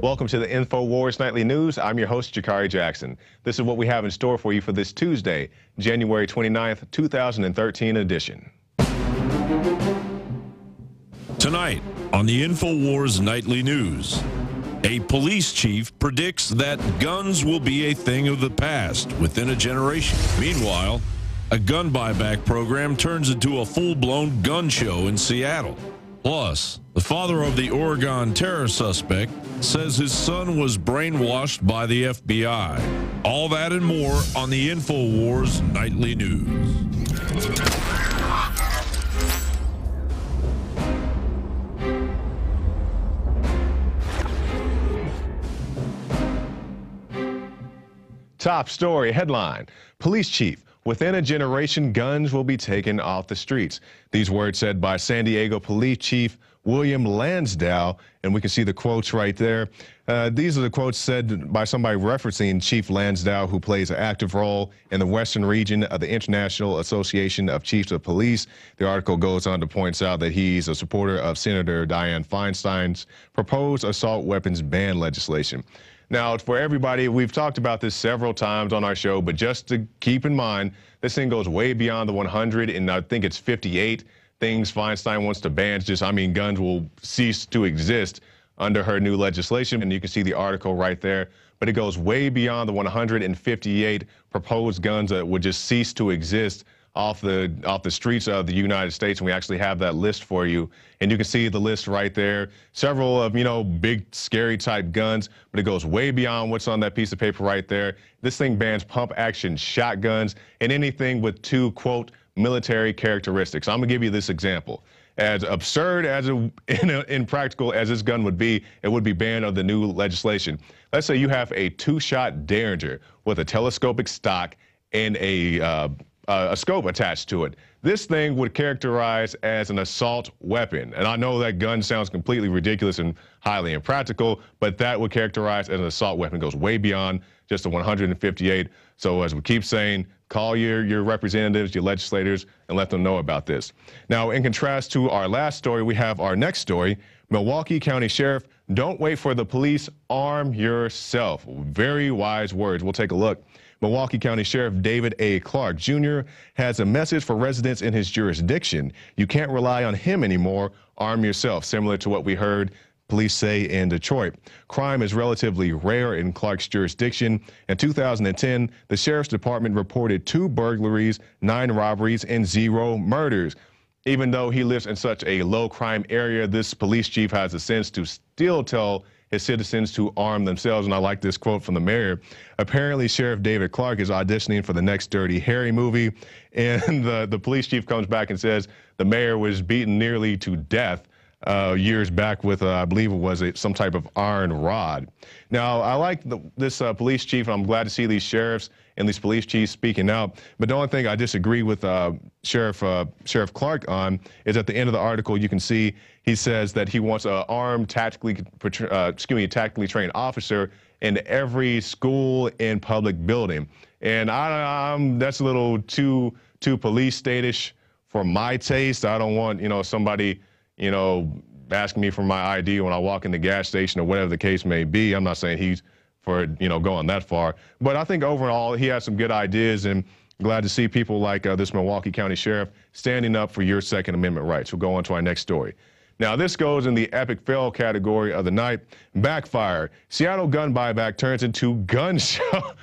Welcome to the Infowars Nightly News. I'm your host, Jakari Jackson. This is what we have in store for you for this Tuesday, January 29th, 2013 edition. Tonight on the Infowars Nightly News, a police chief predicts that guns will be a thing of the past within a generation. Meanwhile, a gun buyback program turns into a full-blown gun show in Seattle. Plus, the father of the Oregon terror suspect says his son was brainwashed by the FBI. All that and more on the Infowars Nightly News. Top story headline: Police chief, within a generation, guns will be taken off the streets. These words said by San Diego Police Chief William Lansdowne, and we can see the quotes right there. These are the quotes said by somebody referencing Chief Lansdowne, who plays an active role in the western region of the International Association of Chiefs of Police. The article goes on to point out that he's a supporter of Senator Dianne Feinstein's proposed assault weapons ban legislation. Now, for everybody, we've talked about this several times on our show, but just to keep in mind, this thing goes way beyond the 100, and I think it's 58 things Feinstein wants to ban. Guns will cease to exist under her new legislation, and you can see the article right there. But it goes way beyond the 158 proposed guns that would just cease to exist off the streets of the United States, and we actually have that list for you. And you can see the list right there. Several of, big, scary type guns, but it goes way beyond what's on that piece of paper right there. This thing bans pump-action shotguns and anything with two, quote, military characteristics. I'm gonna give you this example. As absurd as impractical as this gun would be, it would be banned under the new legislation. Let's say you have a two-shot Derringer with a telescopic stock and a scope attached to it. This thing would characterize as an assault weapon. And I know that gun sounds completely ridiculous and highly impractical, but that would characterize as an assault weapon. It goes way beyond just the 158. So as we keep saying, call your representatives, your legislators, and let them know about this. Now, in contrast to our last story, we have our next story. Milwaukee County Sheriff, don't wait for the police, arm yourself. Very wise words. We'll take a look. Milwaukee County Sheriff David A. Clark Jr. has a message for residents in his jurisdiction. You can't rely on him anymore. Arm yourself, similar to what we heard police say in Detroit. Crime is relatively rare in Clark's jurisdiction. In 2010, the Sheriff's Department reported 2 burglaries, 9 robberies, and 0 murders. Even though he lives in such a low crime area, this police chief has a sense to still tell his citizens to arm themselves. And I like this quote from the mayor. Apparently, Sheriff David Clark is auditioning for the next Dirty Harry movie. And the police chief comes back and says the mayor was beaten nearly to death years back with, I believe it was some type of iron rod. Now, I like this police chief, and I'm glad to see these sheriffs and these police chiefs speaking out. But the only thing I disagree with Sheriff Clark on is at the end of the article, you can see he says that he wants an armed, tactically trained officer in every school and public building. And that's a little too police state-ish for my taste. I don't want, somebody, asking me for my ID when I walk in the gas station or whatever the case may be. I'm not saying he's for, going that far. But I think overall he has some good ideas, and glad to see people like this Milwaukee County Sheriff standing up for your Second Amendment rights. We'll go on to our next story. Now, this goes in the epic fail category of the night. Backfire. Seattle gun buyback turns into gun show.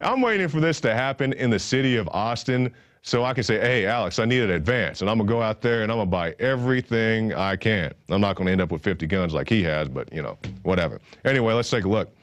I'm waiting for this to happen in the city of Austin so I can say, hey, Alex, I need an advance, and I'm going to go out there and I'm going to buy everything I can. I'm not going to end up with 50 guns like he has, but, whatever. Anyway, let's take a look.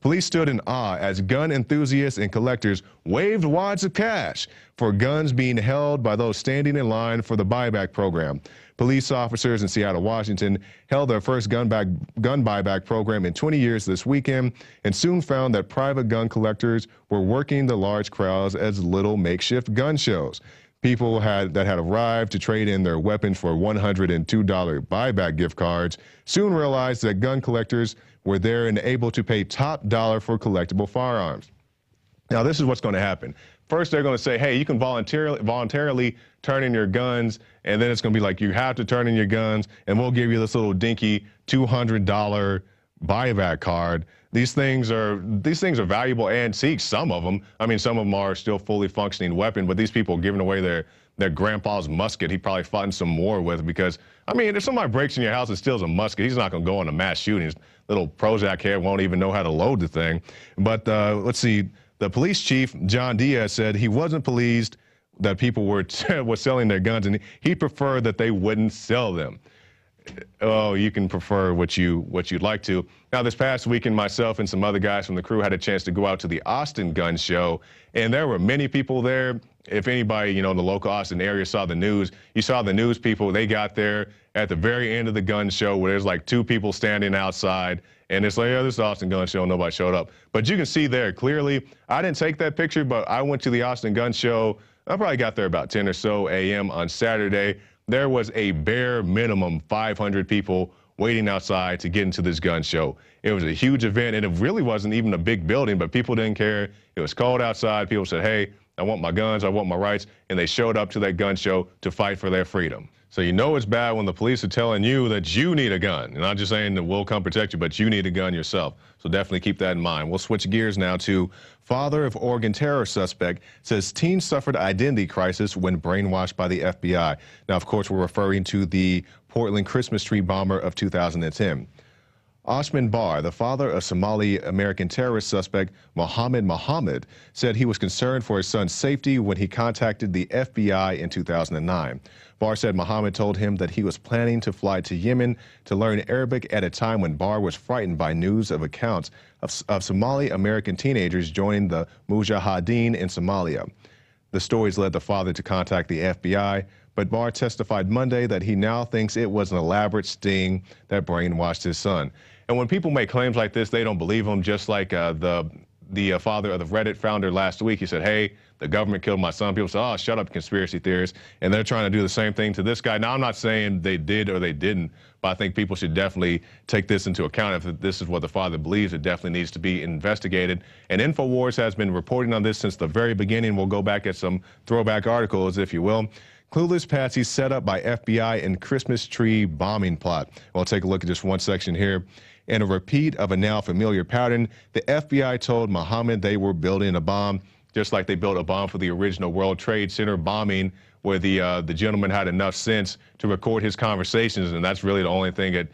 Police stood in awe as gun enthusiasts and collectors waved wads of cash for guns being held by those standing in line for the buyback program. Police officers in Seattle, Washington held their first gun buyback program in 20 years this weekend and soon found that private gun collectors were working the large crowds as little makeshift gun shows. People that had arrived to trade in their weapons for $102 buyback gift cards soon realized that gun collectors were there and able to pay top dollar for collectible firearms. Now, this is what's going to happen. First, they're going to say, hey, you can voluntarily turn in your guns, and then it's going to be like, you have to turn in your guns, and we'll give you this little dinky $200 buyback card. These things are valuable antiques. Some of them. I mean, some of them are still fully functioning weapon, but these people are giving away their grandpa's musket he probably fought in some war with, because, I mean, if somebody breaks in your house and steals a musket, he's not going to go on a mass shooting. His little Prozac head won't even know how to load the thing. But let's see. The police chief, John Diaz, said he wasn't pleased that people were selling their guns, and he preferred that they wouldn't sell them. Oh, you can prefer what you'd like to. Now, this past weekend, myself and some other guys from the crew had a chance to go out to the Austin Gun Show, and there were many people there. If anybody, in the local Austin area saw the news, you saw the news people. They got there at the very end of the gun show where there's like 2 people standing outside, and it's like, oh, this is the Austin Gun Show. Nobody showed up. But you can see there clearly, I didn't take that picture, but I went to the Austin Gun Show. I probably got there about 10 or so a.m. on Saturday. There was a bare minimum 500 people waiting outside to get into this gun show. It was a huge event, and it really wasn't even a big building, but people didn't care. It was cold outside. People said, hey, I want my guns, I want my rights, and they showed up to that gun show to fight for their freedom. So you know it's bad when the police are telling you that you need a gun. And not just saying that we'll come protect you, but you need a gun yourself. So definitely keep that in mind. We'll switch gears now to father of Oregon terror suspect says teen suffered identity crisis when brainwashed by the FBI. Now, of course, we're referring to the Portland Christmas tree bomber of 2010. Osman Bar, the father of Somali-American terrorist suspect Mohammed, said he was concerned for his son's safety when he contacted the FBI in 2009. Bar said Mohammed told him that he was planning to fly to Yemen to learn Arabic at a time when Bar was frightened by news of accounts of Somali-American teenagers joining the Mujahideen in Somalia. The stories led the father to contact the FBI, but Bar testified Monday that he now thinks it was an elaborate sting that brainwashed his son. And when people make claims like this, they don't believe them, just like the father of the Reddit founder last week. He said, hey, the government killed my son. People say, oh, shut up, conspiracy theorists. And they're trying to do the same thing to this guy. Now, I'm not saying they did or they didn't, but I think people should definitely take this into account. If this is what the father believes, it definitely needs to be investigated. And Infowars has been reporting on this since the very beginning. We'll go back at some throwback articles, if you will. Clueless Patsy set up by FBI in Christmas tree bombing plot. We'll take a look at just one section here. In a repeat of a now familiar pattern, the FBI told Mohammed they were building a bomb, just like they built a bomb for the original World Trade Center bombing, where the gentleman had enough sense to record his conversations, and that's really the only thing that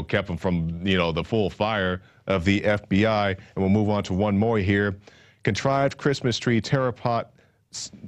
kept him from the full fire of the FBI. And we'll move on to one more here. Contrived Christmas tree terror plot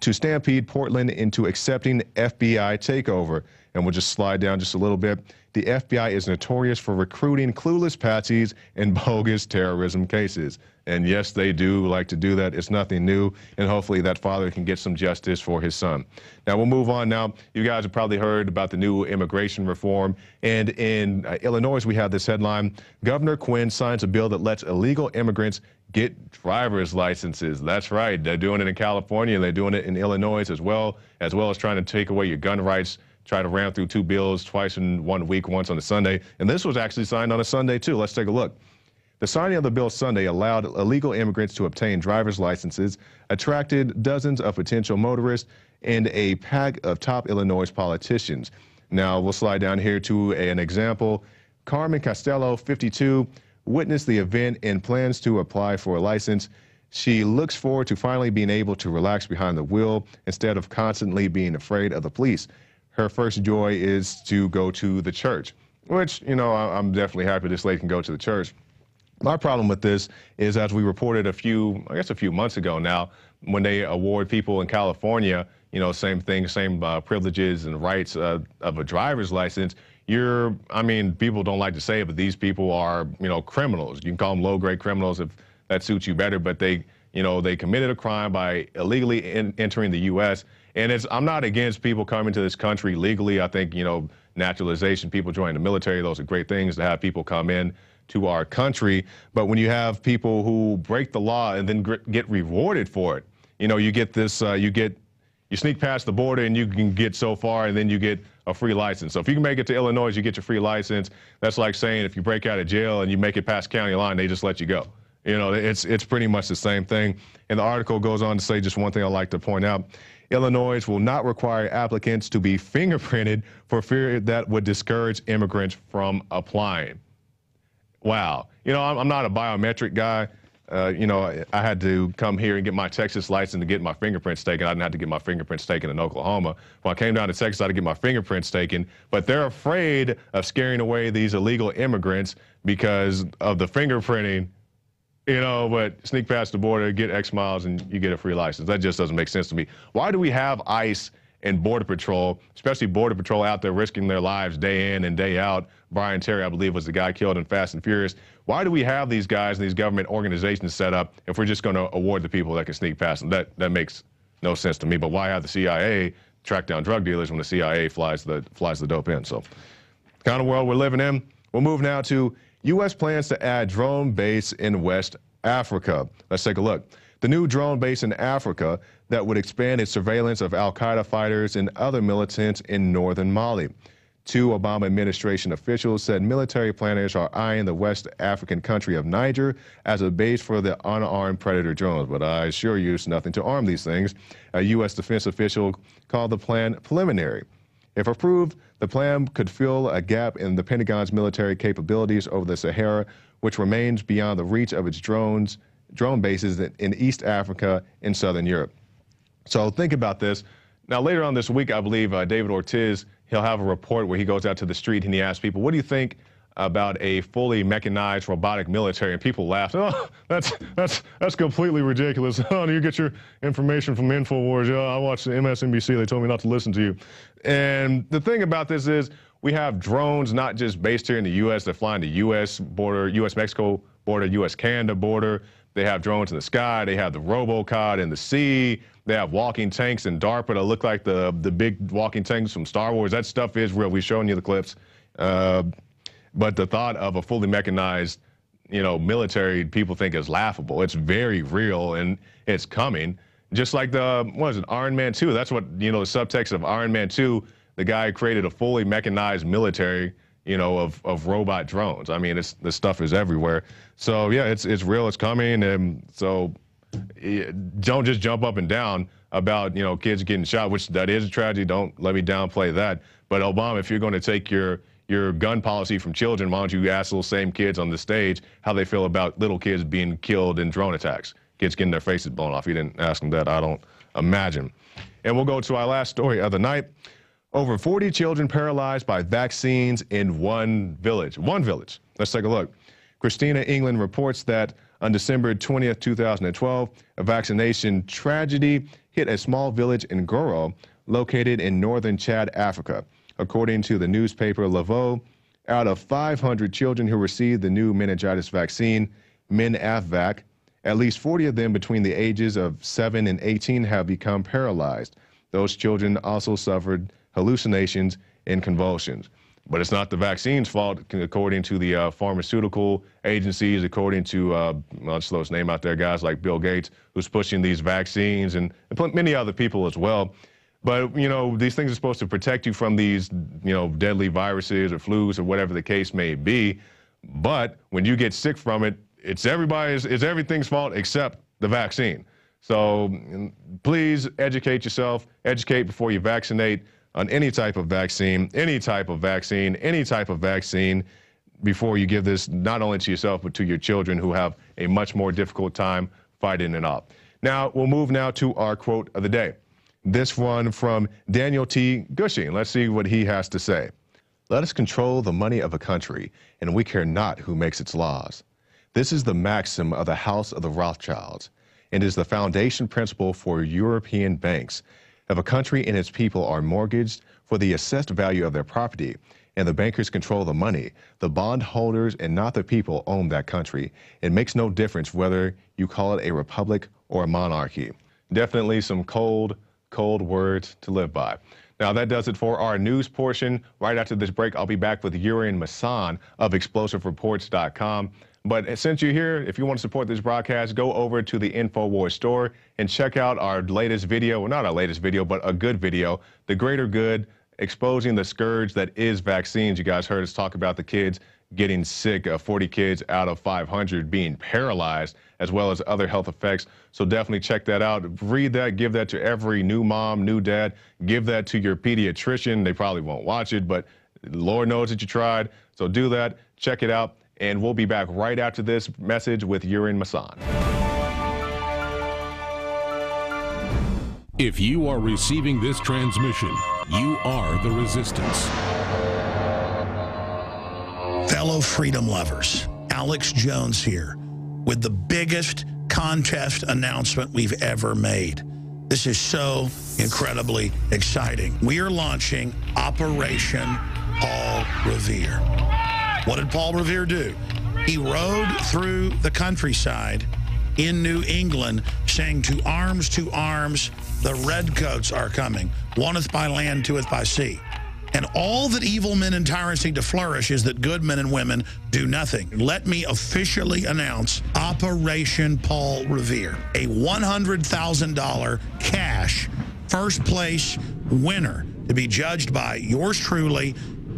to stampede Portland into accepting FBI takeover. And we'll just slide down just a little bit. The FBI is notorious for recruiting clueless patsies in bogus terrorism cases. And yes, they do like to do that. It's nothing new. And hopefully that father can get some justice for his son. Now, we'll move on now. You guys have probably heard about the new immigration reform. And in Illinois, we have this headline: Governor Quinn signs a bill that lets illegal immigrants get driver's licenses. That's right. They're doing it in California, and they're doing it in Illinois as well as trying to take away your gun rights. Try to ram through 2 bills twice in 1 week, once on a Sunday. And this was actually signed on a Sunday, too. Let's take a look. The signing of the bill Sunday allowed illegal immigrants to obtain driver's licenses, attracted dozens of potential motorists, and a pack of top Illinois politicians. Now, we'll slide down here to an example. Carmen Costello, 52, witnessed the event and plans to apply for a license. She looks forward to finally being able to relax behind the wheel instead of constantly being afraid of the police. Her first joy is to go to the church, which, I'm definitely happy this lady can go to the church. My problem with this is, as we reported a few months ago now, when they award people in California, same thing, same privileges and rights of a driver's license. People don't like to say it, but these people are, criminals. You can call them low-grade criminals if that suits you better, but they committed a crime by illegally entering the U.S. And I'm not against people coming to this country legally. I think, naturalization, people joining the military, those are great things to have people come in to our country. But when you have people who break the law and then get rewarded for it, you get this, you sneak past the border and you can get so far and then you get a free license. So if you can make it to Illinois, you get your free license. That's like saying if you break out of jail and you make it past county line, they just let you go. It's pretty much the same thing. And the article goes on to say just one thing I'd like to point out. Illinois will not require applicants to be fingerprinted for fear that would discourage immigrants from applying. Wow. You know, I'm not a biometric guy. You know, I had to come here and get my Texas license to get my fingerprints taken. I didn't have to get my fingerprints taken in Oklahoma. When I came down to Texas, I had to get my fingerprints taken. But they're afraid of scaring away these illegal immigrants because of the fingerprinting, you know, but sneak past the border, get X miles, and you get a free license. That just doesn't make sense to me. Why do we have ICE and Border Patrol, especially Border Patrol, out there risking their lives day in and day out? Brian Terry, I believe, was the guy killed in Fast and Furious. Why do we have these guys and these government organizations set up if we're just going to award the people that can sneak past them? That makes no sense to me. But why have the CIA track down drug dealers when the CIA flies the dope in? So, kind of world we're living in. We'll move now to U.S. plans to add drone base in West Africa. Let's take a look. The new drone base in Africa that would expand its surveillance of al-Qaeda fighters and other militants in northern Mali. Two Obama administration officials said military planners are eyeing the West African country of Niger as a base for the unarmed Predator drones. But I assure you, it's nothing to arm these things. A U.S. defense official called the plan preliminary. If approved, the plan could fill a gap in the Pentagon's military capabilities over the Sahara, which remains beyond the reach of its drone bases in East Africa and Southern Europe. So think about this. Now, later on this week, I believe David Ortiz, he'll have a report where he goes out to the street and he asks people, what do you think about a fully mechanized robotic military? And people laugh. Oh, that's completely ridiculous. Oh, do you get your information from Infowars? Yeah, I watch the MSNBC. They told me not to listen to you. And the thing about this is we have drones not just based here in the U.S. that fly in the U.S. border, U.S.-Mexico border, U.S.-Canada border. They have drones in the sky. They have the robocod in the sea. They have walking tanks in DARPA that look like the big walking tanks from Star Wars. That stuff is real. We've shown you the clips. But the thought of a fully mechanized, you know, military, people think is laughable. It's very real, and it's coming. Just like what is it, Iron Man 2? That's what, you know, the subtext of Iron Man 2, the guy created a fully mechanized military, you know, of robot drones. I mean, this stuff is everywhere. So, yeah, it's real. It's coming. And so don't just jump up and down about, you know, kids getting shot, which that is a tragedy. Don't let me downplay that. But, Obama, if you're going to take your gun policy from children, why don't you ask those same kids on the stage how they feel about little kids being killed in drone attacks, kids getting their faces blown off? You didn't ask them that, I don't imagine. And we'll go to our last story of the night. Over 40 children paralyzed by vaccines in one village. One village. Let's take a look. Christina England reports that on December 20th, 2012, a vaccination tragedy hit a small village in Goro, located in northern Chad, Africa. According to the newspaper Laveau, out of 500 children who received the new meningitis vaccine, MenAvvac, at least 40 of them between the ages of 7 and 18 have become paralyzed. Those children also suffered hallucinations and convulsions. But it's not the vaccine's fault, according to the pharmaceutical agencies, according to, I'll just throw his name out there, guys like Bill Gates, who's pushing these vaccines, and many other people as well. But, you know, these things are supposed to protect you from these, you know, deadly viruses or flus or whatever the case may be. But when you get sick from it, it's everything's fault except the vaccine. So please educate yourself, educate before you vaccinate on any type of vaccine, before you give this not only to yourself, but to your children who have a much more difficult time fighting it off. Now, we'll move now to our quote of the day. This one from Daniel T. Gushing. Let's see what he has to say. Let us control the money of a country, and we care not who makes its laws. This is the maxim of the House of the Rothschilds, and is the foundation principle for European banks. If a country and its people are mortgaged for the assessed value of their property, and the bankers control the money, the bondholders and not the people own that country. It makes no difference whether you call it a republic or a monarchy. Definitely some cold words to live by. Now, that does it for our news portion. Right after this break, I'll be back with Urian Masan of ExplosiveReports.com. But since you're here, if you want to support this broadcast, go over to the Infowars store and check out our latest video. Well, not our latest video, but a good video, The Greater Good, exposing the scourge that is vaccines. You guys heard us talk about the kids getting sick, 40 kids out of 500 being paralyzed, as well as other health effects. So definitely check that out. Read that, give that to every new mom, new dad. Give that to your pediatrician. They probably won't watch it, but Lord knows that you tried. So do that, check it out. And we'll be back right after this message with Yurin Masan. If you are receiving this transmission, you are the resistance. Fellow freedom lovers, Alex Jones here with the biggest contest announcement we've ever made. This is so incredibly exciting. We are launching Operation Paul Revere. What did Paul Revere do? He rode through the countryside in New England saying, to arms, the redcoats are coming. Oneth by land, twoeth by sea. And all that evil men and tyrants need to flourish is that good men and women do nothing. Let me officially announce Operation Paul Revere, a $100,000 cash first place winner to be judged by yours truly,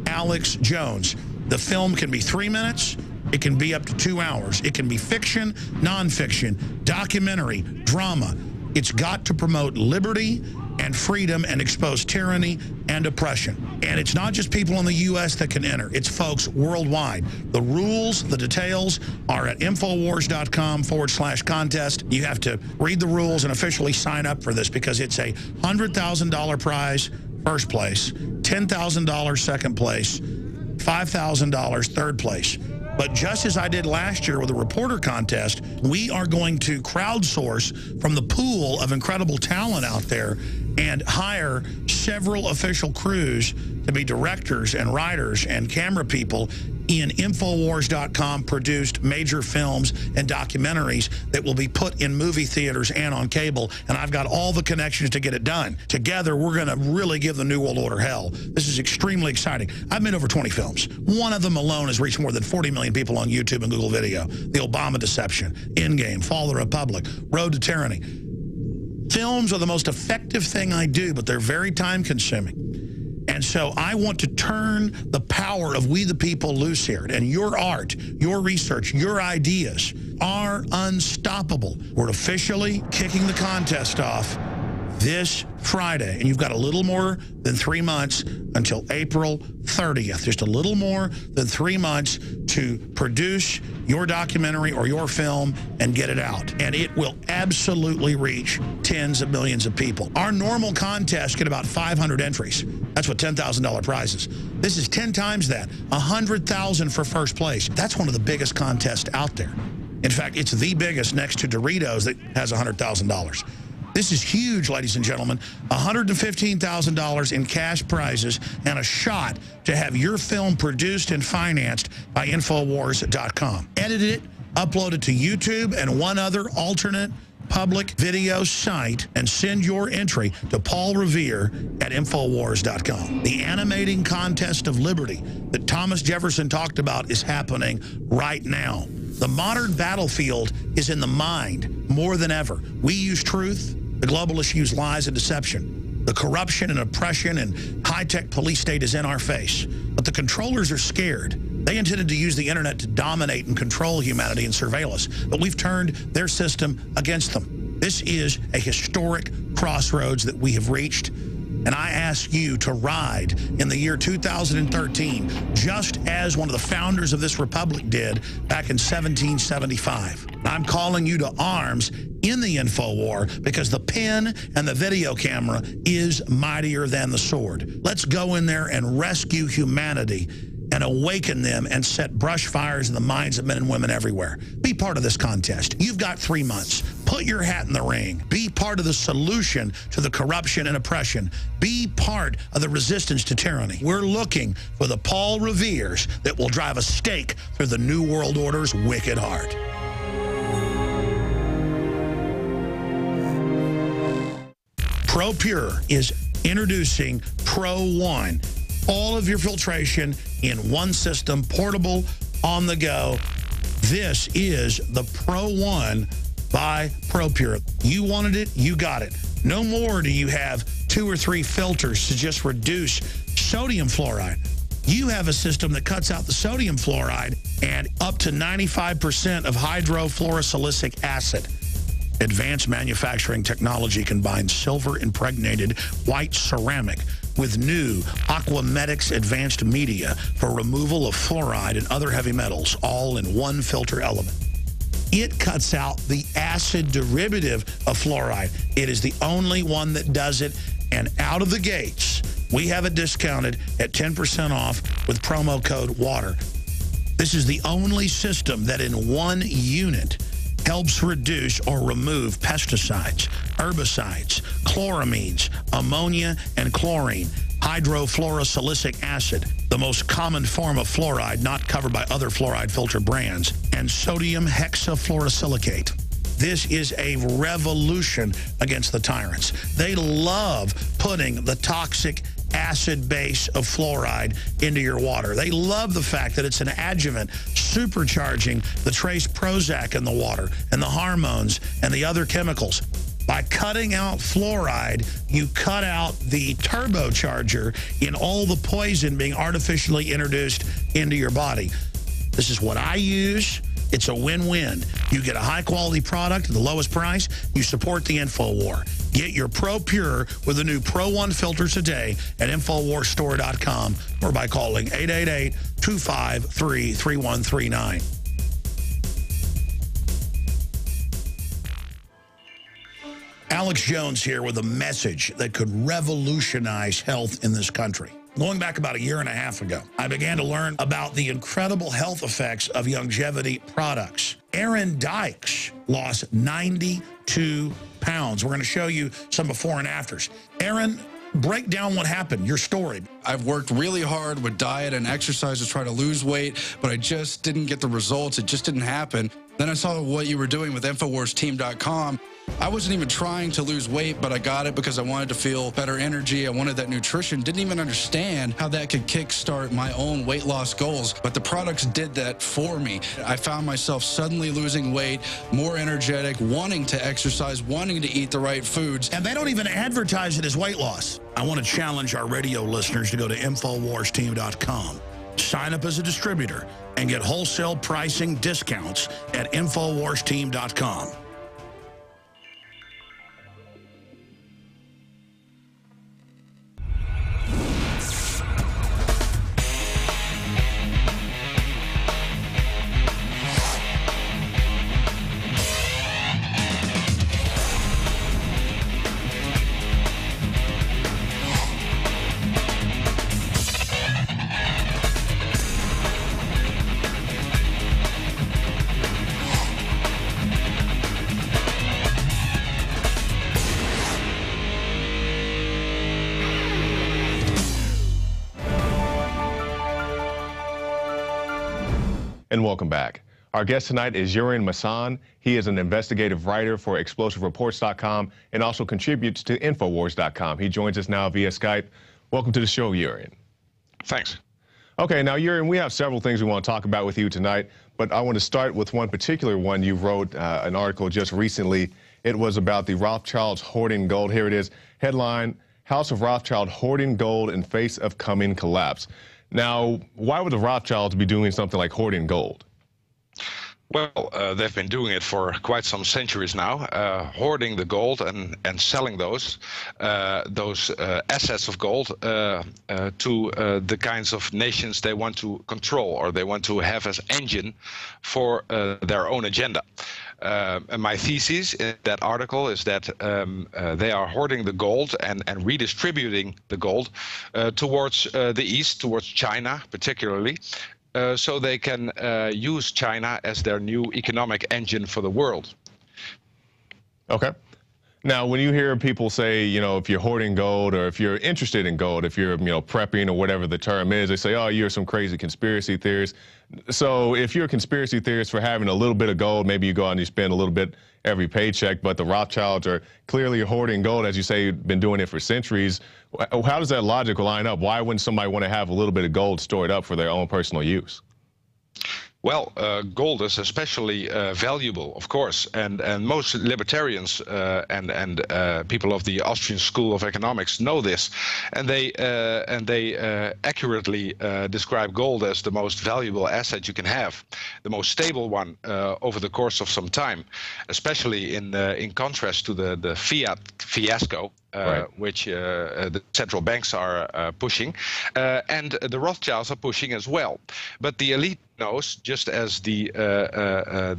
Alex Jones. The film can be 3 minutes. It can be up to 2 hours. It can be fiction, nonfiction, documentary, drama. It's got to promote liberty and freedom and expose tyranny and oppression. And it's not just people in the U.S. that can enter. It's folks worldwide. The rules, the details are at Infowars.com/contest. You have to read the rules and officially sign up for this because it's a $100,000 prize, first place, $10,000 second place, $5,000 third place. But just as I did last year with the reporter contest, we are going to crowdsource from the pool of incredible talent out there and hire several official crews to be directors and writers and camera people in Infowars.com produced major films and documentaries that will be put in movie theaters and on cable. And I've got all the connections to get it done. Together, we're going to really give the New World Order hell. This is extremely exciting. I've made over 20 films. One of them alone has reached more than 40 million people on YouTube and Google Video. The Obama Deception, Endgame, Fall of the Republic, Road to Tyranny. Films are the most effective thing I do, but they're very time-consuming. And so I want to turn the power of we the people loose here. And your art, your research, your ideas are unstoppable. We're officially kicking the contest off this Friday. And you've got a little more than 3 months until April 30th. Just a little more than 3 months to produce your documentary or your film and get it out. And it will absolutely reach tens of millions of people. Our normal contest get about 500 entries. That's what $10,000 prizes. This is 10 times that. $100,000 for first place. That's one of the biggest contests out there. In fact, it's the biggest next to Doritos that has $100,000. This is huge, ladies and gentlemen. $115,000 in cash prizes and a shot to have your film produced and financed by Infowars.com. Edit it, upload it to YouTube and one other alternate public video site, and send your entry to Paul Revere at Infowars.com. The animating contest of liberty that Thomas Jefferson talked about is happening right now. The modern battlefield is in the mind more than ever. We use truth. The globalists use lies and deception. The corruption and oppression and high-tech police state is in our face. But the controllers are scared. They intended to use the internet to dominate and control humanity and surveil us, but we've turned their system against them. This is a historic crossroads that we have reached, and I ask you to ride in the year 2013, just as one of the founders of this republic did back in 1775. I'm calling you to arms in the InfoWar because the pen and the video camera is mightier than the sword. Let's go in there and rescue humanity and awaken them and set brush fires in the minds of men and women everywhere. Be part of this contest. You've got 3 months. Put your hat in the ring. Be part of the solution to the corruption and oppression. Be part of the resistance to tyranny. We're looking for the Paul Reveres that will drive a stake through the New World Order's wicked heart. ProPure is introducing Pro One. All of your filtration in one system, portable, on the go. This is the Pro One by ProPure. You wanted it, you got it. No more do you have 2 or 3 filters to just reduce sodium fluoride. You have a system that cuts out the sodium fluoride and up to 95% of hydrofluorosilicic acid. Advanced manufacturing technology combines silver-impregnated white ceramic with new Aquamedics advanced media for removal of fluoride and other heavy metals, all in one filter element. It cuts out the acid derivative of fluoride. It is the only one that does it, and out of the gates, we have it discounted at 10% off with promo code WATER. This is the only system that in one unit helps reduce or remove pesticides, herbicides, chloramines, ammonia, and chlorine, hydrofluorosilicic acid, the most common form of fluoride not covered by other fluoride filter brands, and sodium hexafluorosilicate. This is a revolution against the tyrants. They love putting the toxic acid base of fluoride into your water. They love the fact that it's an adjuvant supercharging the trace Prozac in the water and the hormones and the other chemicals. By cutting out fluoride, you cut out the turbocharger in all the poison being artificially introduced into your body. This is what I use. It's a win-win. You get a high-quality product at the lowest price. You support the InfoWar. Get your Pro Pure with the new Pro 1 filter today at InfoWarsStore.com or by calling 888-253-3139. Alex Jones here with a message that could revolutionize health in this country. Going back about 1.5 years ago, I began to learn about the incredible health effects of longevity products. Aaron Dykes lost 92 pounds. We're going to show you some before and afters. Aaron, break down what happened, your story. I've worked really hard with diet and exercise to try to lose weight, but I just didn't get the results. It just didn't happen. Then I saw what you were doing with InfoWarsTeam.com. I wasn't even trying to lose weight, but I got it because I wanted to feel better energy. I wanted that nutrition. Didn't even understand how that could kickstart my own weight loss goals. But the products did that for me. I found myself suddenly losing weight, more energetic, wanting to exercise, wanting to eat the right foods. And they don't even advertise it as weight loss. I want to challenge our radio listeners to go to InfoWarsTeam.com. Sign up as a distributor and get wholesale pricing discounts at InfoWarsTeam.com. And welcome back. Our guest tonight is Urian Massan. He is an investigative writer for ExplosiveReports.com and also contributes to Infowars.com. He joins us now via Skype. Welcome to the show, Urian. Thanks. Okay, now, Urian, we have several things we want to talk about with you tonight, but I want to start with one particular one. You wrote an article just recently. It was about the Rothschilds hoarding gold. Here it is. Headline, House of Rothschild hoarding gold in face of coming collapse. Now, why would the Rothschilds be doing something like hoarding gold? Well, they've been doing it for quite some centuries now, hoarding the gold and selling those assets of gold to the kinds of nations they want to control or they want to have as engine for their own agenda. And my thesis in that article is that they are hoarding the gold and redistributing the gold towards the East, towards China particularly, so they can use China as their new economic engine for the world. Okay. Now, when you hear people say, you know, if you're hoarding gold or if you're interested in gold, if you're, prepping or whatever the term is, they say, oh, you're some crazy conspiracy theorist. So if you're a conspiracy theorist for having a little bit of gold, maybe you go out and you spend a little bit every paycheck, but the Rothschilds are clearly hoarding gold, as you say, been doing it for centuries. How does that logic line up? Why wouldn't somebody want to have a little bit of gold stored up for their own personal use? Well, gold is especially valuable, of course, and most libertarians and people of the Austrian School of Economics know this, and they accurately describe gold as the most valuable asset you can have, the most stable one over the course of some time, especially in contrast to the fiat fiasco. Right. Which the central banks are pushing, and the Rothschilds are pushing as well. But the elite knows, just as the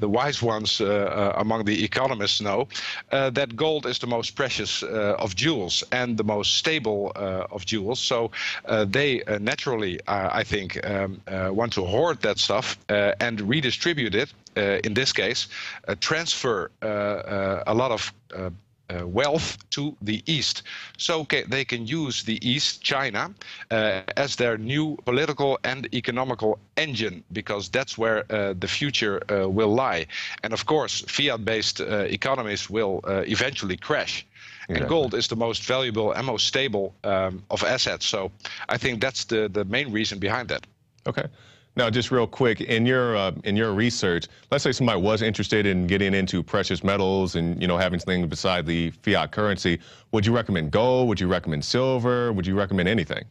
wise ones among the economists know, that gold is the most precious of jewels and the most stable of jewels. So they naturally, I think, want to hoard that stuff and redistribute it. In this case, transfer a lot of wealth to the East, so they can use the East, China, as their new political and economical engine, because that's where the future will lie. And of course, fiat-based economies will eventually crash. Exactly. And gold is the most valuable and most stable of assets. So I think that's the main reason behind that. Okay. Now, just real quick, in your research, let's say somebody was interested in getting into precious metals and, having something beside the fiat currency. Would you recommend gold? Would you recommend silver? Would you recommend anything?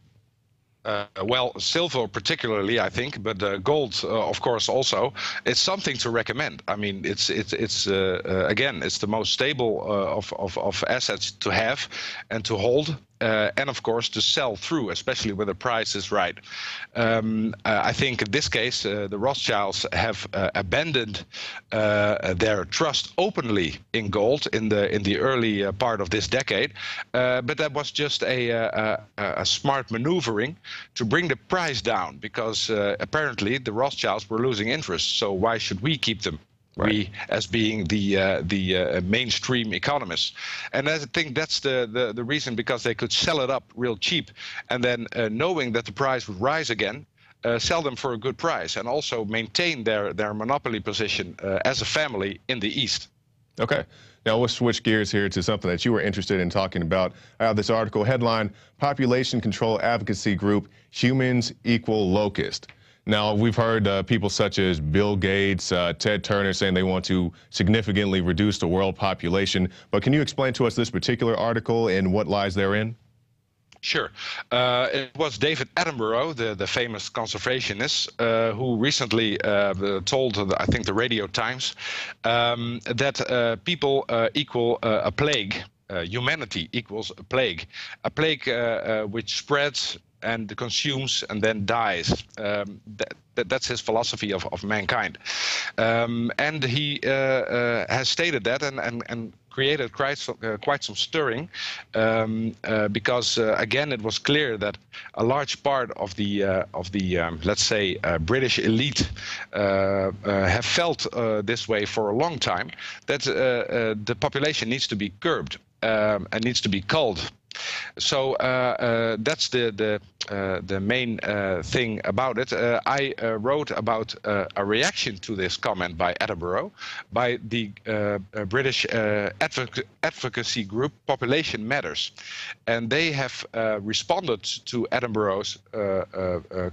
Well, silver particularly, I think, but gold, of course, also. It's something to recommend. I mean, it's again, it's the most stable of assets to have and to hold. And of course to sell through, especially when the price is right. I think in this case, the Rothschilds have abandoned their trust openly in gold in the early part of this decade, but that was just a smart maneuvering to bring the price down, because apparently the Rothschilds were losing interest. So why should we keep them? Right. We, as being the mainstream economists, and I think that's the reason, because they could sell it up real cheap, and then knowing that the price would rise again, sell them for a good price, and also maintain their monopoly position as a family in the East. Okay. Now we'll switch gears here to something that you were interested in talking about. I have this article headline: Population Control Advocacy Group, Humans Equal Locust. Now, we've heard people such as Bill Gates, Ted Turner saying they want to significantly reduce the world population. But can you explain to us this particular article and what lies therein? Sure. It was David Attenborough, the famous conservationist, who recently told, I think, the Radio Times, that people equal a plague. Humanity equals a plague which spreads and consumes and then dies. That's his philosophy of mankind. And he has stated that and created quite some stirring, because again, it was clear that a large part of the let's say British elite have felt this way for a long time, that the population needs to be curbed and needs to be culled. So that's the main thing about it. I wrote about a reaction to this comment by Attenborough, by the British advocacy group Population Matters, and they have responded to Attenborough's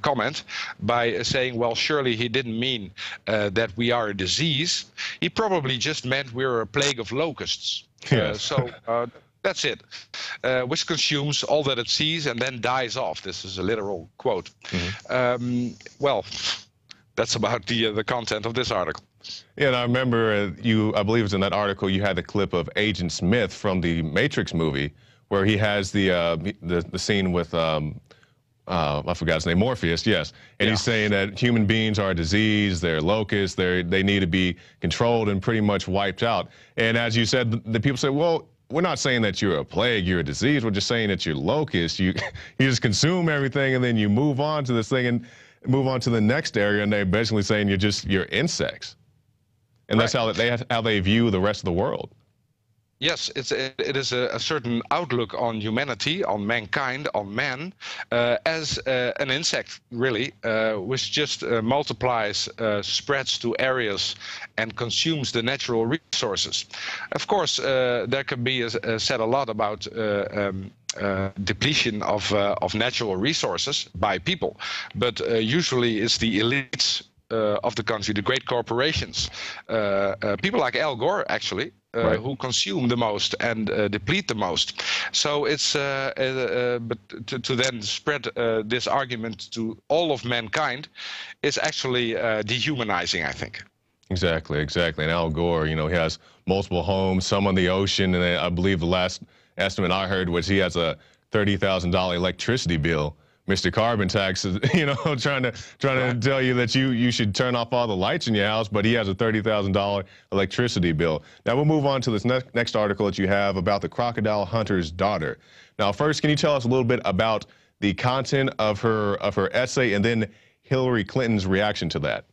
comment by saying, well, surely he didn't mean that we are a disease. He probably just meant we're a plague of locusts. Yes. That's it, which consumes all that it sees and then dies off. This is a literal quote. Mm-hmm. Well, that's about the content of this article. Yeah, and I remember I believe it was in that article, you had the clip of Agent Smith from the Matrix movie, where he has the scene with I forgot his name, Morpheus, yes. And yeah. He's saying that human beings are a disease, they're locusts, they need to be controlled and pretty much wiped out. And as you said, the people say, well, we're not saying that you're a plague, you're a disease. We're just saying that you're locusts. You just consume everything, and then you move on to this thing and move on to the next area. And they're basically saying you're insects, and right. That's how they view the rest of the world. Yes, it is a certain outlook on humanity, on mankind, on man, as an insect, really, which just multiplies, spreads to areas, and consumes the natural resources. Of course, there can be said a lot about depletion of natural resources by people, but usually it's the elites of the country, the great corporations, people like Al Gore, actually, right. who consume the most and deplete the most. So it's but to then spread this argument to all of mankind is actually dehumanizing, I think. Exactly, exactly. And Al Gore, you know, he has multiple homes, some on the ocean, and I believe the last estimate I heard was he has a $30,000 electricity bill. Mr. Carbon Tax is, you know, trying to tell you that you should turn off all the lights in your house, but he has a $30,000 electricity bill. Now we'll move on to this next article that you have about the crocodile hunter's daughter. Now, first, can you tell us a little bit about the content of her essay and then Hillary Clinton's reaction to that?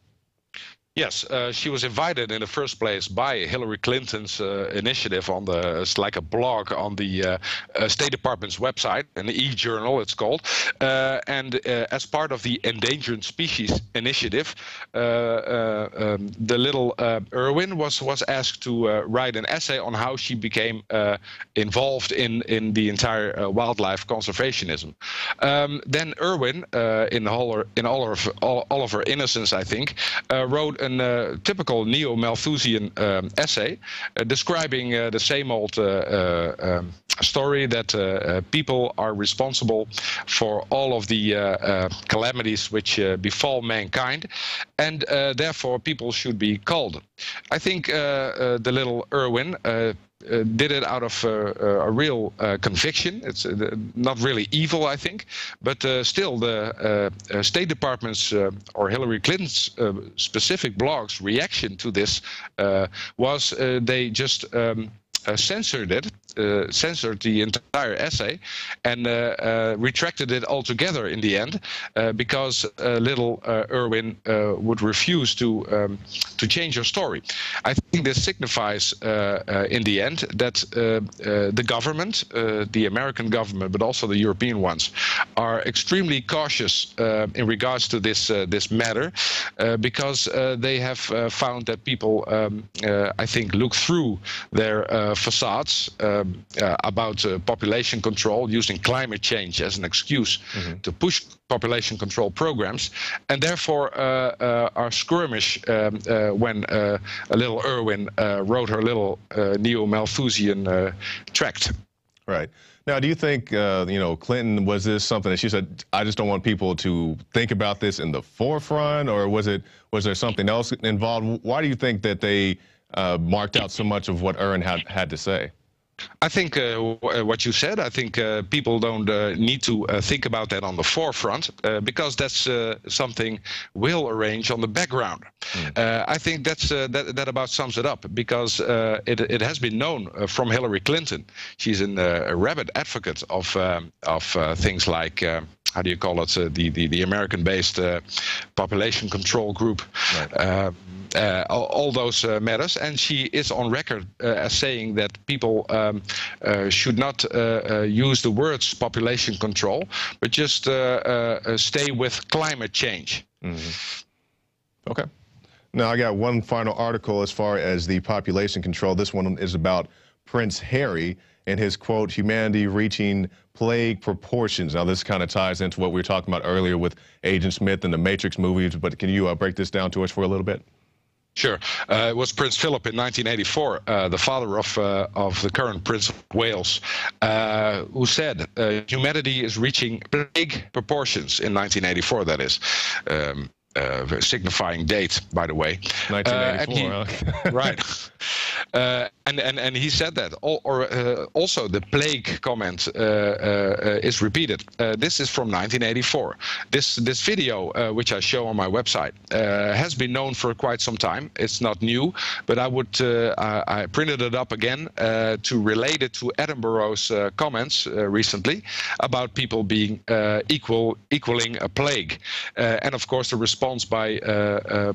Yes, she was invited in the first place by Hillary Clinton's initiative on it's like a blog on the State Department's website, an e-journal it's called, and as part of the Endangered Species Initiative, the little Irwin was asked to write an essay on how she became involved in the entire wildlife conservationism. Then Irwin, in all of her innocence, I think, wrote a typical neo-Malthusian essay describing the same old story that people are responsible for all of the calamities which befall mankind, and therefore people should be culled. I think the little Irwin did it out of a real conviction. It's not really evil, I think, but still the State Department's or Hillary Clinton's specific blog's reaction to this was they just censored it, censored the entire essay, and retracted it altogether in the end, because little Irwin would refuse to change her story. I think this signifies, in the end, that the government, the American government, but also the European ones, are extremely cautious in regards to this matter, because they have found that people, I think, look through their facades about population control, using climate change as an excuse to push population control programs, and therefore are skirmish when a little Irwin wrote her little neo-Malthusian tract. Right. Now, do you think, you know, Clinton, was this something that she said, I just don't want people to think about this in the forefront, or was there something else involved? Why do you think that they marked out so much of what Irwin had to say? I think what you said, I think people don't need to think about that on the forefront, because that's something we'll arrange on the background. I think that about sums it up, because it has been known from Hillary Clinton. She's a rabid advocate of things like how do you call it, the American-based population control group, right. All those matters, and she is on record as saying that people should not use the words population control, but just stay with climate change. Okay. Now I got one final article as far as the population control. This one is about Prince Harry and his quote, humanity reaching plague proportions. Now this kind of ties into what we were talking about earlier with Agent Smith and the Matrix movies, but can you break this down to us for a little bit? Sure. It was Prince Philip in 1984, the father of the current Prince of Wales, who said humanity is reaching plague proportions in 1984, that is. Signifying date, by the way. 1984, right. And he said that. Also, the plague comment is repeated. This is from 1984. This video, which I show on my website, has been known for quite some time. It's not new, but I printed it up again to relate it to Edinburgh's comments recently about people being equaling a plague, and of course the response by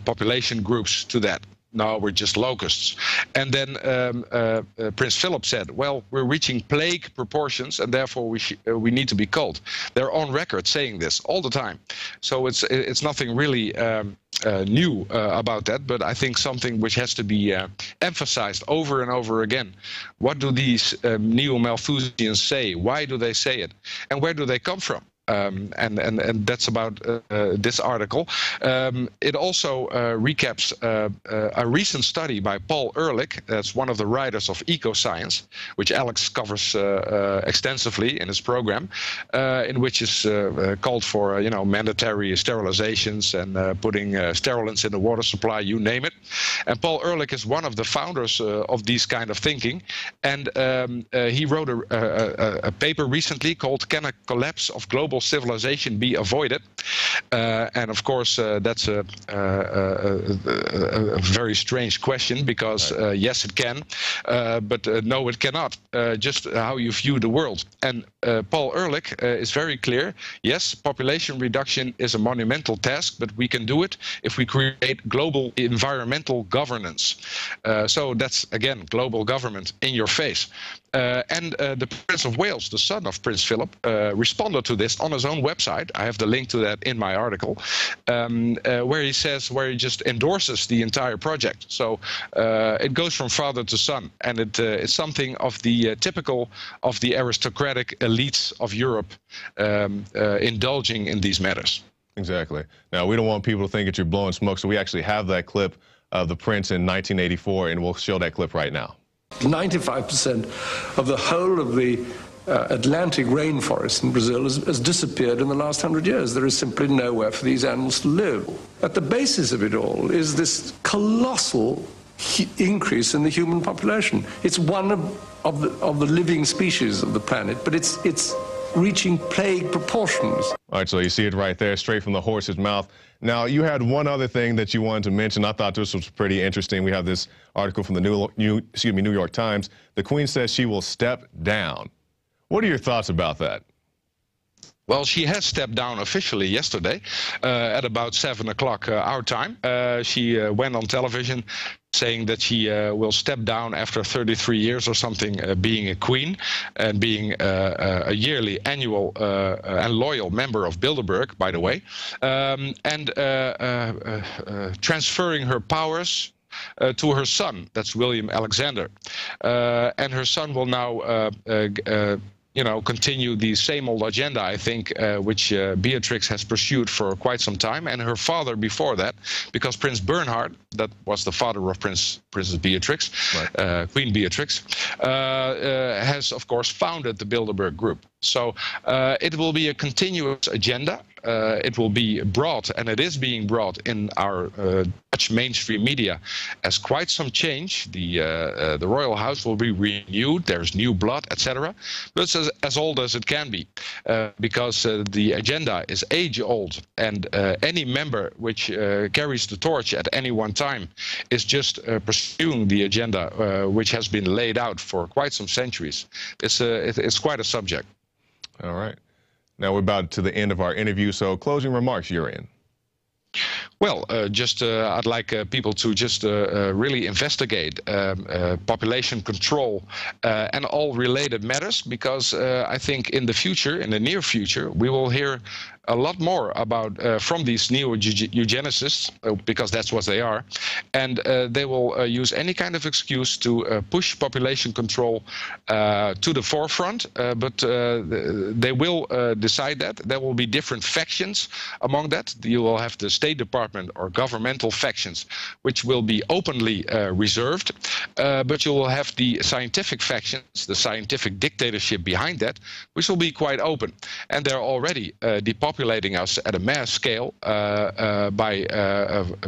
population groups to that. No, we're just locusts. And then Prince Philip said, well, we're reaching plague proportions, and therefore we need to be culled. They're on record saying this all the time. So it's nothing really new about that, but I think something which has to be emphasized over and over again. What do these neo-Malthusians say? Why do they say it? And where do they come from? And that's about this article. It also recaps a recent study by Paul Ehrlich, that's one of the writers of Ecoscience, which Alex covers extensively in his program, in which is called for mandatory sterilizations and putting sterilants in the water supply, you name it. And Paul Ehrlich is one of the founders of these kind of thinking, and he wrote a paper recently called "Can a Collapse of Global Civilization Be Avoided?" And of course, that's a very strange question, because yes, it can, but no, it cannot. Just how you view the world. And Paul Ehrlich is very clear. Yes, population reduction is a monumental task, but we can do it if we create global environmental governance. So that's, again, global government in your face. And the Prince of Wales, the son of Prince Philip, responded to this on his own website. I have the link to that in my article, where he just endorses the entire project. So it goes from father to son, and it's something of the typical of the aristocratic elites of Europe indulging in these matters. Exactly. Now, we don't want people to think that you're blowing smoke, so we actually have that clip of the Prince in 1984, and we'll show that clip right now. 95% of the whole of the Atlantic rainforest in Brazil has disappeared in the last 100 years. There is simply nowhere for these animals to live. At the basis of it all is this colossal increase in the human population. It's one of the living species of the planet, but it's reaching plague proportions. All right, so you see it right there, straight from the horse's mouth. Now, you had one other thing that you wanted to mention. I thought this was pretty interesting. We have this article from the New York Times. The Queen says she will step down. What are your thoughts about that? Well, she has stepped down officially yesterday at about 7 o'clock our time. She went on television saying that she will step down after 33 years or something being a queen and being a yearly, annual and loyal member of Bilderberg, by the way, and transferring her powers to her son, that's William Alexander. And her son will now continue the same old agenda, I think, which Beatrix has pursued for quite some time, and her father before that, because Prince Bernhard, that was the father of Princess Beatrix, right. Queen Beatrix, has, of course, founded the Bilderberg Group. So it will be a continuous agenda. It will be brought, and it is being brought in our Dutch mainstream media as quite some change. The royal house will be renewed. There's new blood, etc. But it's as old as it can be, because the agenda is age-old, and any member which carries the torch at any one time is just pursuing the agenda which has been laid out for quite some centuries. It's quite a subject. All right. Now we're about to the end of our interview, so closing remarks, Jurien. Well, I'd like people to just really investigate population control and all related matters, because I think in the near future, we will hear a lot more about from these neo-eugenicists, because that's what they are, and they will use any kind of excuse to push population control to the forefront, but they will decide that. There will be different factions among that. You will have the State Department or governmental factions, which will be openly reserved, but you will have the scientific factions, the scientific dictatorship behind that, which will be quite open. And they're already depopulating us at a mass scale by,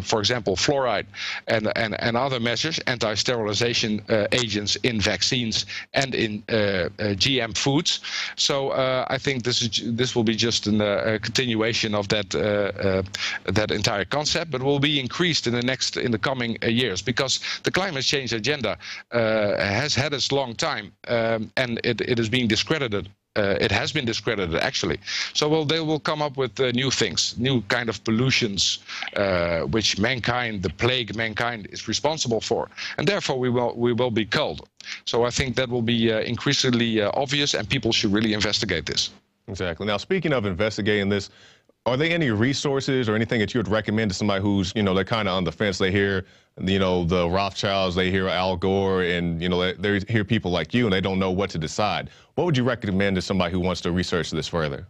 for example, fluoride and other measures, anti-sterilization agents in vaccines and in GM foods. So I think this will be just a continuation of that entire concept, but will be increased in the coming years, because the climate change agenda has had its long time, and it is being discredited. It has been discredited, actually. So they will come up with new things, new kind of pollutions, which the plague mankind is responsible for, and therefore we will be culled. So I think that will be increasingly obvious, and people should really investigate this. Exactly. Now, speaking of investigating this, are there any resources or anything that you would recommend to somebody who's, they're kind of on the fence? They hear, the Rothschilds, they hear Al Gore, and, they hear people like you, and they don't know what to decide. What would you recommend to somebody who wants to research this further?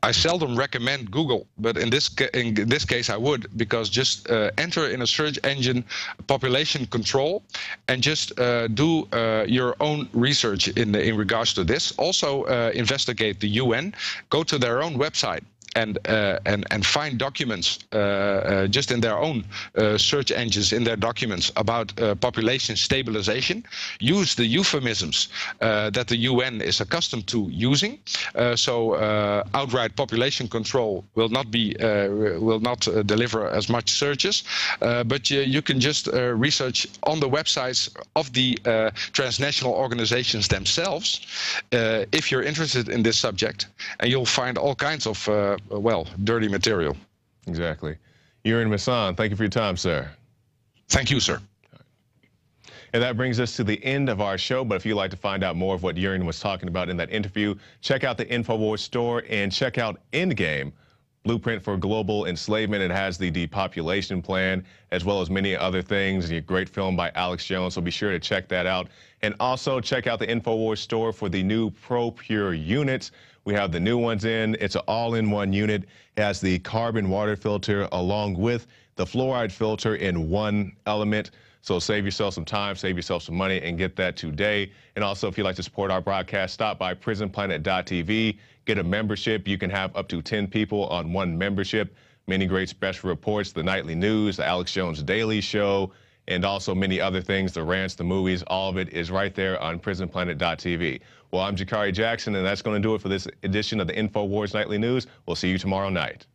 I seldom recommend Google, but in this case I would, because just enter in a search engine population control and just do your own research in regards to this. Also investigate the UN, go to their own website and find documents just in their own search engines, in their documents about population stabilization. Use the euphemisms that the UN is accustomed to using. So outright population control will not be deliver as much searches, but you can just research on the websites of the transnational organizations themselves if you're interested in this subject, and you'll find all kinds of well, dirty material. Exactly. Yurin Masan, thank you for your time, sir. Thank you, sir. And that brings us to the end of our show. But if you'd like to find out more of what Yurin was talking about in that interview, check out the Infowars store and check out Endgame, Blueprint for Global Enslavement. It has the depopulation plan, as well as many other things. A great film by Alex Jones, so be sure to check that out. And also check out the Infowars store for the new Pro Pure units. We have the new ones in. It's an all-in-one unit. It has the carbon water filter along with the fluoride filter in one element. So save yourself some time, save yourself some money, and get that today. And also, if you'd like to support our broadcast, stop by prisonplanet.tv. Get a membership. You can have up to 10 people on one membership. Many great special reports, the nightly news, the Alex Jones Daily Show, and also many other things, the rants, the movies. All of it is right there on prisonplanet.tv. Well, I'm Jakari Jackson, and that's going to do it for this edition of the Infowars Nightly News. We'll see you tomorrow night.